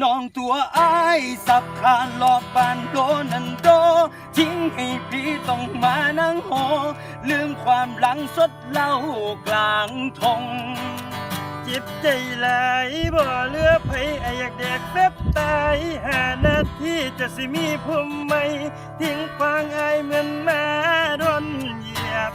น้องตัวอ้ายสับขาหลอกบานโดนันโดทิ้งให้พี่ต้องมานั่งโหลืมความหลังสดเล่ากลางทงจิตใจไหลบ่เลือไผอยากแดกแป๊บตาย5 นาทีจะสิมีผมไหมทิ้งควางอายเหมือนมาโดนเหยียบ